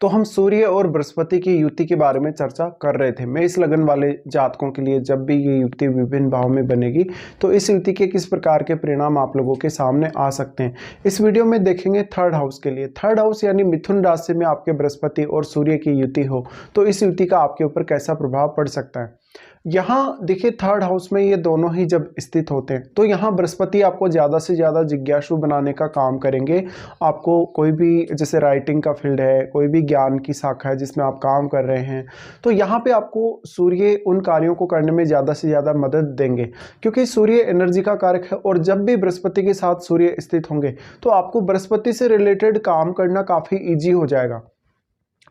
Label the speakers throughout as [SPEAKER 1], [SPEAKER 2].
[SPEAKER 1] तो हम सूर्य और बृहस्पति की युति के बारे में चर्चा कर रहे थे। मैं इस लगन वाले जातकों के लिए जब भी ये युति विभिन्न भाव में बनेगी तो इस युति के किस प्रकार के परिणाम आप लोगों के सामने आ सकते हैं, इस वीडियो में देखेंगे। थर्ड हाउस के लिए, थर्ड हाउस यानी मिथुन राशि में आपके बृहस्पति और सूर्य की युति हो तो इस युति का आपके ऊपर कैसा प्रभाव पड़ सकता है। यहाँ देखिए, थर्ड हाउस में ये दोनों ही जब स्थित होते हैं तो यहाँ बृहस्पति आपको ज़्यादा से ज़्यादा जिज्ञासु बनाने का काम करेंगे। आपको कोई भी जैसे राइटिंग का फील्ड है, कोई भी ज्ञान की शाखा है जिसमें आप काम कर रहे हैं, तो यहाँ पे आपको सूर्य उन कार्यों को करने में ज़्यादा से ज़्यादा मदद देंगे, क्योंकि सूर्य एनर्जी का कारक है। और जब भी बृहस्पति के साथ सूर्य स्थित होंगे तो आपको बृहस्पति से रिलेटेड काम करना काफ़ी ईजी हो जाएगा।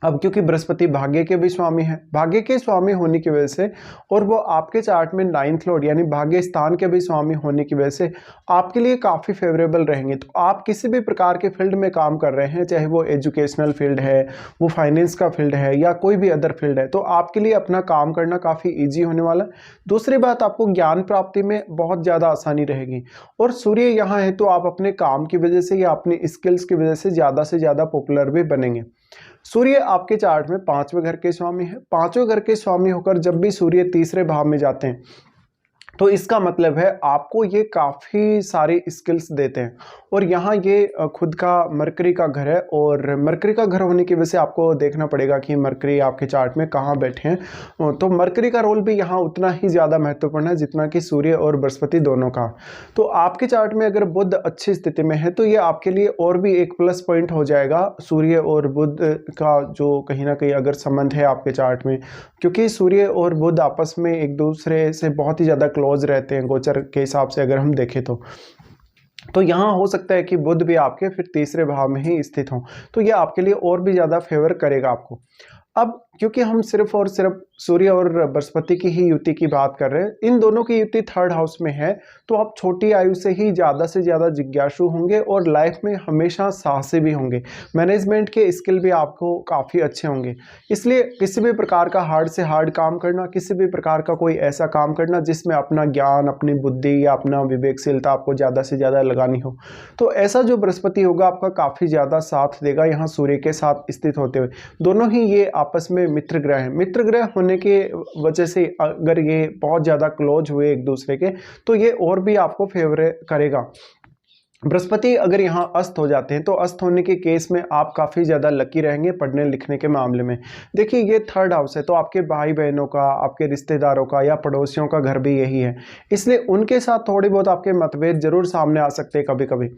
[SPEAKER 1] अब क्योंकि बृहस्पति भाग्य के भी स्वामी है, भाग्य के स्वामी होने की वजह से, और वो आपके चार्ट में 9th लॉर्ड यानी भाग्य स्थान के भी स्वामी होने की वजह से आपके लिए काफ़ी फेवरेबल रहेंगे। तो आप किसी भी प्रकार के फील्ड में काम कर रहे हैं, चाहे वो एजुकेशनल फील्ड है, वो फाइनेंस का फील्ड है, या कोई भी अदर फील्ड है, तो आपके लिए अपना काम करना काफ़ी ईजी होने वाला है। दूसरी बात, आपको ज्ञान प्राप्ति में बहुत ज़्यादा आसानी रहेगी। और सूर्य यहाँ है तो आप अपने काम की वजह से या अपनी स्किल्स की वजह से ज़्यादा पॉपुलर भी बनेंगे। सूर्य आपके चार्ट में 5वें घर के स्वामी है। 5वें घर के स्वामी होकर जब भी सूर्य तीसरे भाव में जाते हैं तो इसका मतलब है आपको ये काफ़ी सारी स्किल्स देते हैं। और यहाँ ये खुद का मरकरी का घर है, और मरकरी का घर होने की वजह से आपको देखना पड़ेगा कि मरकरी आपके चार्ट में कहाँ बैठे हैं। तो मरकरी का रोल भी यहाँ उतना ही ज़्यादा महत्वपूर्ण है जितना कि सूर्य और बृहस्पति दोनों का। तो आपके चार्ट में अगर बुध अच्छी स्थिति में है तो ये आपके लिए और भी एक प्लस पॉइंट हो जाएगा, सूर्य और बुध का जो कहीं ना कहीं अगर संबंध है आपके चार्ट में, क्योंकि सूर्य और बुध आपस में एक दूसरे से बहुत ही ज़्यादा क्लोज रहते हैं गोचर के हिसाब से अगर हम देखें तो यहाँ हो सकता है कि बुध भी आपके फिर तीसरे भाव में ही स्थित हो, तो ये आपके लिए और भी ज़्यादा फेवर करेगा आपको। अब क्योंकि हम सिर्फ और सिर्फ सूर्य और बृहस्पति की ही युति की बात कर रहे हैं, इन दोनों की युति थर्ड हाउस में है, तो आप छोटी आयु से ही ज़्यादा से ज़्यादा जिज्ञासु होंगे और लाइफ में हमेशा साहसी भी होंगे। मैनेजमेंट के स्किल भी आपको काफ़ी अच्छे होंगे। इसलिए किसी भी प्रकार का हार्ड से हार्ड काम करना, किसी भी प्रकार का कोई ऐसा काम करना जिसमें अपना ज्ञान, अपनी बुद्धि या अपना विवेकशीलता आपको ज़्यादा से ज़्यादा लगानी हो, तो ऐसा जो बृहस्पति होगा आपका काफ़ी ज़्यादा साथ देगा यहाँ सूर्य के साथ स्थित होते हुए। दोनों ही ये आपस में मित्र ग्रह हैं। मित्र ग्रह होने के वजह से अगर ये बहुत ज़्यादा क्लोज हुए एक दूसरे के तो ये और भी आपको फेवर करेगा। बृहस्पति अगर यहाँ अस्त हो जाते हैं तो अस्त होने के केस में आप काफ़ी ज़्यादा लकी रहेंगे पढ़ने लिखने के मामले में। देखिए, ये थर्ड हाउस है तो आपके भाई बहनों का, आपके रिश्तेदारों का या पड़ोसियों का घर भी यही है, इसलिए उनके साथ थोड़ी बहुत आपके मतभेद जरूर सामने आ सकते हैं कभी कभी।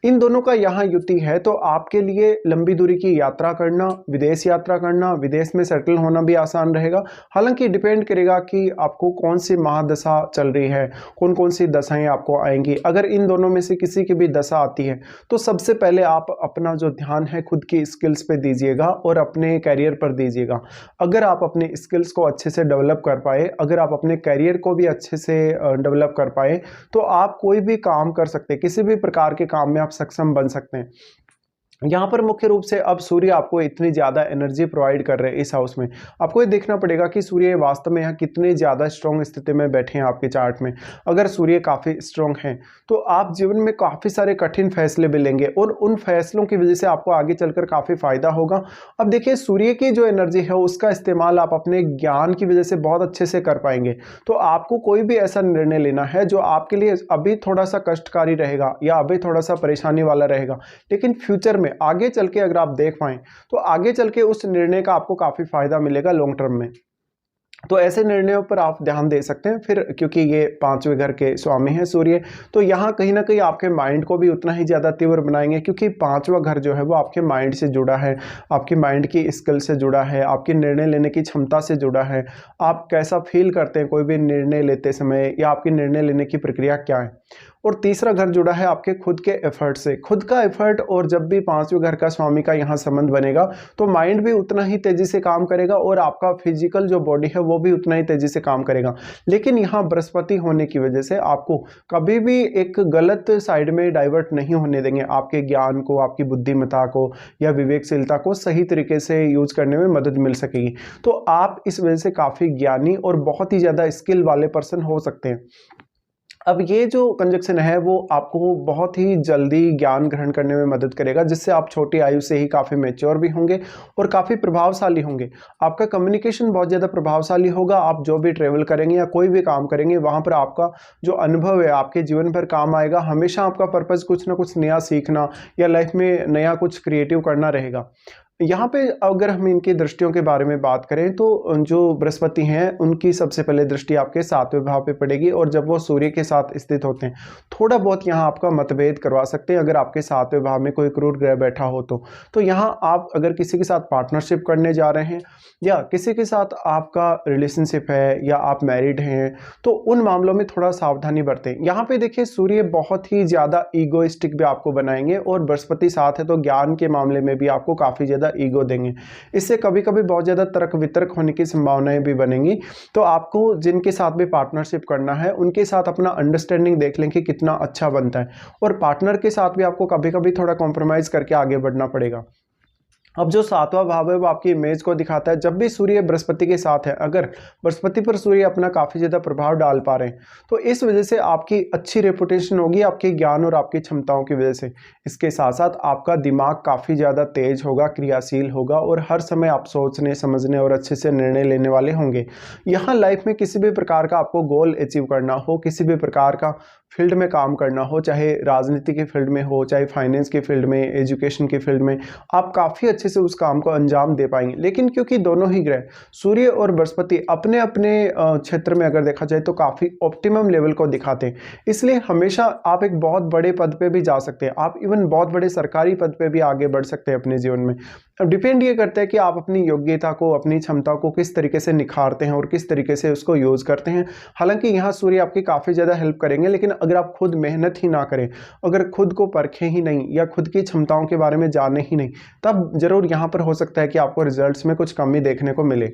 [SPEAKER 1] इन दोनों का यहाँ युति है तो आपके लिए लंबी दूरी की यात्रा करना, विदेश यात्रा करना, विदेश में सेटल होना भी आसान रहेगा। हालांकि डिपेंड करेगा कि आपको कौन सी महादशा चल रही है, कौन कौन सी दशाएं आपको आएंगी। अगर इन दोनों में से किसी की भी दशा आती है तो सबसे पहले आप अपना जो ध्यान है खुद की स्किल्स पे दीजिएगा और अपने कैरियर पर दीजिएगा। अगर आप अपने स्किल्स को अच्छे से डेवलप कर पाए, अगर आप अपने कैरियर को भी अच्छे से डेवलप कर पाए तो आप कोई भी काम कर सकते हैं, किसी भी प्रकार के काम में आप सक्षम बन सकते हैं। यहाँ पर मुख्य रूप से अब सूर्य आपको इतनी ज़्यादा एनर्जी प्रोवाइड कर रहे हैं इस हाउस में। आपको ये देखना पड़ेगा कि सूर्य वास्तव में यहाँ कितने ज़्यादा स्ट्रॉन्ग स्थिति में बैठे हैं आपके चार्ट में। अगर सूर्य काफ़ी स्ट्रॉन्ग हैं तो आप जीवन में काफ़ी सारे कठिन फैसले भी लेंगे और उन फैसलों की वजह से आपको आगे चलकर काफ़ी फायदा होगा। अब देखिए, सूर्य की जो एनर्जी है उसका इस्तेमाल आप अपने ज्ञान की वजह से बहुत अच्छे से कर पाएंगे। तो आपको कोई भी ऐसा निर्णय लेना है जो आपके लिए अभी थोड़ा सा कष्टकारी रहेगा या अभी थोड़ा सा परेशानी वाला रहेगा, लेकिन फ्यूचर में आगे चल के अगर आप देख पाएं तो आगे चल के उस निर्णय का आपको काफी फायदा मिलेगा लॉन्ग टर्म में। तो ऐसे निर्णयों पर आप ध्यान दे सकते हैं फिर, क्योंकि ये 5वें घर के स्वामी हैं सूर्य, तो यहाँ कहीं ना कहीं आपके माइंड को भी उतना ही ज़्यादा तीव्र बनाएंगे, क्योंकि 5वां घर जो है वो आपके माइंड से जुड़ा है, आपकी माइंड की स्किल से जुड़ा है, आपकी निर्णय लेने की क्षमता से जुड़ा है। आप कैसा फील करते हैं कोई भी निर्णय लेते समय, या आपकी निर्णय लेने की प्रक्रिया क्या है। और तीसरा घर जुड़ा है आपके खुद के एफर्ट से, खुद का एफर्ट। और जब भी 5वें घर का स्वामी का यहाँ संबंध बनेगा तो माइंड भी उतना ही तेजी से काम करेगा और आपका फिजिकल जो बॉडी है वो भी उतना ही तेजी से काम करेगा। लेकिन यहाँ बृहस्पति होने की वजह से आपको कभी भी एक गलत साइड में डाइवर्ट नहीं होने देंगे। आपके ज्ञान को, आपकी बुद्धिमत्ता को या विवेकशीलता को सही तरीके से यूज करने में मदद मिल सकेगी। तो आप इस वजह से काफ़ी ज्ञानी और बहुत ही ज़्यादा स्किल वाले पर्सन हो सकते हैं। अब ये जो कंजक्शन है वो आपको बहुत ही जल्दी ज्ञान ग्रहण करने में मदद करेगा, जिससे आप छोटी आयु से ही काफ़ी मैच्योर भी होंगे और काफ़ी प्रभावशाली होंगे। आपका कम्युनिकेशन बहुत ज़्यादा प्रभावशाली होगा। आप जो भी ट्रेवल करेंगे या कोई भी काम करेंगे, वहाँ पर आपका जो अनुभव है आपके जीवन भर काम आएगा। हमेशा आपका पर्पज़ कुछ ना कुछ नया सीखना या लाइफ में नया कुछ क्रिएटिव करना रहेगा। यहाँ पे अगर हम इनकी दृष्टियों के बारे में बात करें तो जो बृहस्पति हैं उनकी सबसे पहले दृष्टि आपके 7वें भाव पे पड़ेगी, और जब वो सूर्य के साथ स्थित होते हैं थोड़ा बहुत यहाँ आपका मतभेद करवा सकते हैं अगर आपके 7वें भाव में कोई क्रूर ग्रह बैठा हो तो यहाँ आप अगर किसी के साथ पार्टनरशिप करने जा रहे हैं या किसी के साथ आपका रिलेशनशिप है या आप मैरिड हैं तो उन मामलों में थोड़ा सावधानी बरतें। यहाँ पे देखिए सूर्य बहुत ही ज़्यादा ईगोइस्टिक भी आपको बनाएंगे, और बृहस्पति साथ है तो ज्ञान के मामले में भी आपको काफ़ी ज़्यादा ईगो देंगे। इससे कभी कभी बहुत ज़्यादा तर्क वितर्क होने की संभावनाएं भी बनेंगी। तो आपको जिनके साथ भी पार्टनरशिप करना है उनके साथ अपना अंडरस्टैंडिंग देख लें कि कितना अच्छा बनता है, और पार्टनर के साथ भी आपको कभी कभी थोड़ा कॉम्प्रोमाइज़ करके आगे बढ़ना पड़ेगा। अब जो 7वां भाव है वो आपकी इमेज को दिखाता है। जब भी सूर्य बृहस्पति के साथ है, अगर बृहस्पति पर सूर्य अपना काफ़ी ज़्यादा प्रभाव डाल पा रहे हैं तो इस वजह से आपकी अच्छी रेपुटेशन होगी, आपके ज्ञान और आपकी क्षमताओं की वजह से। इसके साथ साथ आपका दिमाग काफ़ी ज़्यादा तेज होगा, क्रियाशील होगा, और हर समय आप सोचने समझने और अच्छे से निर्णय लेने वाले होंगे। यहाँ लाइफ में किसी भी प्रकार का आपको गोल अचीव करना हो, किसी भी प्रकार का फील्ड में काम करना हो, चाहे राजनीति के फील्ड में हो, चाहे फाइनेंस के फील्ड में, एजुकेशन के फील्ड में, आप काफ़ी अच्छे से उस काम को अंजाम दे पाएंगे। लेकिन क्योंकि दोनों ही ग्रह सूर्य और बृहस्पति अपने अपने क्षेत्र में अगर देखा जाए तो काफ़ी ऑप्टिमम लेवल को दिखाते हैं, इसलिए हमेशा आप एक बहुत बड़े पद पे भी जा सकते हैं। आप इवन बहुत बड़े सरकारी पद पे भी आगे बढ़ सकते हैं अपने जीवन में। अब डिपेंड ये करता है कि आप अपनी योग्यता को, अपनी क्षमता को किस तरीके से निखारते हैं और किस तरीके से उसको यूज़ करते हैं। हालांकि यहाँ सूर्य आपकी काफ़ी ज़्यादा हेल्प करेंगे, लेकिन अगर आप खुद मेहनत ही ना करें, अगर खुद को परखें ही नहीं या खुद की क्षमताओं के बारे में जाने ही नहीं, तब जरूर यहाँ पर हो सकता है कि आपको रिजल्ट्स में कुछ कमी देखने को मिले।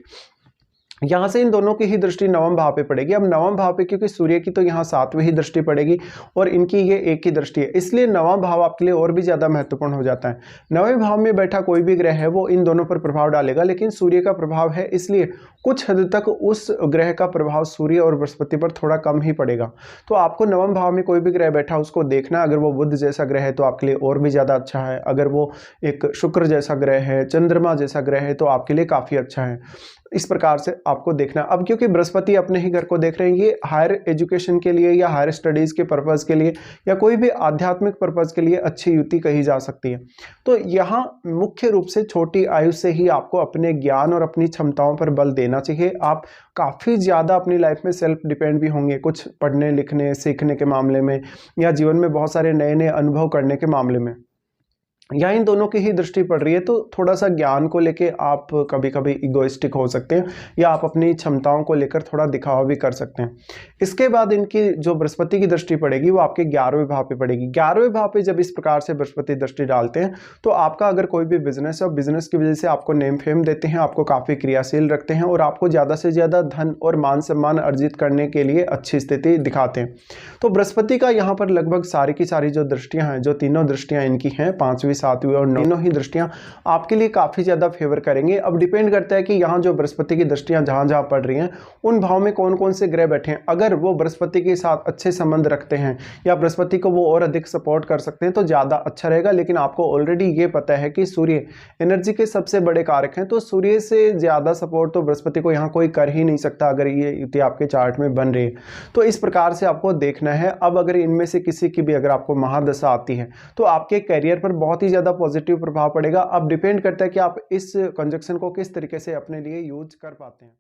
[SPEAKER 1] यहाँ से इन दोनों की ही दृष्टि नवम भाव पे पड़ेगी। अब नवम भाव पे क्योंकि सूर्य की तो यहाँ 7वीं ही दृष्टि पड़ेगी और इनकी ये एक ही दृष्टि है, इसलिए नवम भाव आपके लिए और भी ज़्यादा महत्वपूर्ण हो जाता है। नवें भाव में बैठा कोई भी ग्रह है वो इन दोनों पर प्रभाव डालेगा, लेकिन सूर्य का प्रभाव है इसलिए कुछ हद तक उस ग्रह का प्रभाव सूर्य और बृहस्पति पर थोड़ा कम ही पड़ेगा। तो आपको नवम भाव में कोई भी ग्रह बैठा उसको देखना, अगर वो बुध जैसा ग्रह है तो आपके लिए और भी ज़्यादा अच्छा है, अगर वो एक शुक्र जैसा ग्रह है, चंद्रमा जैसा ग्रह है तो आपके लिए काफ़ी अच्छा है। इस प्रकार से आपको देखना। अब क्योंकि बृहस्पति अपने ही घर को देख रहे हैं, ये हायर एजुकेशन के लिए या हायर स्टडीज़ के पर्पज़ के लिए या कोई भी आध्यात्मिक पर्पज़ के लिए अच्छी युति कही जा सकती है। तो यहाँ मुख्य रूप से छोटी आयु से ही आपको अपने ज्ञान और अपनी क्षमताओं पर बल देना चाहिए। आप काफ़ी ज़्यादा अपनी लाइफ में सेल्फ डिपेंड भी होंगे, कुछ पढ़ने लिखने सीखने के मामले में या जीवन में बहुत सारे नए नए अनुभव करने के मामले में। या इन दोनों की ही दृष्टि पड़ रही है तो थोड़ा सा ज्ञान को लेके आप कभी कभी इगोइस्टिक हो सकते हैं या आप अपनी क्षमताओं को लेकर थोड़ा दिखावा भी कर सकते हैं। इसके बाद इनकी जो बृहस्पति की दृष्टि पड़ेगी वो आपके 11वें भाव पे पड़ेगी। 11वें भाव पे जब इस प्रकार से बृहस्पति दृष्टि डालते हैं तो आपका अगर कोई भी बिजनेस है, बिजनेस की वजह से आपको नेम फेम देते हैं, आपको काफ़ी क्रियाशील रखते हैं और आपको ज़्यादा से ज़्यादा धन और मान सम्मान अर्जित करने के लिए अच्छी स्थिति दिखाते हैं। तो बृहस्पति का यहाँ पर लगभग सारी की सारी जो दृष्टियाँ हैं, जो तीनों दृष्टियाँ इनकी हैं, 5वीं 7वीं और 9वीं ही दृष्टियां आपके लिए काफ़ी ज़्यादा फेवर करेंगे। अब डिपेंड करता है कि यहाँ जो बृहस्पति की दृष्टियां जहाँ जहाँ पड़ रही हैं उन भाव में कौन कौन से ग्रह बैठे हैं। अगर वो बृहस्पति के साथ अच्छे संबंध रखते हैं या बृहस्पति को वो और अधिक सपोर्ट कर सकते हैं तो ज़्यादा अच्छा रहेगा। लेकिन आपको ऑलरेडी ये पता है कि सूर्य एनर्जी के सबसे बड़े कारक हैं, तो सूर्य से ज़्यादा सपोर्ट तो बृहस्पति को यहाँ कोई कर ही नहीं सकता अगर ये युति आपके चार्ट में बन रही है। तो इस प्रकार से आपको देखना है। अब अगर इनमें से किसी की भी अगर आपको महादशा आती है तो आपके करियर पर बहुत ही ज़्यादा पॉजिटिव प्रभाव पड़ेगा। अब डिपेंड करता है कि आप इस कंजक्शन को किस तरीके से अपने लिए यूज कर पाते हैं।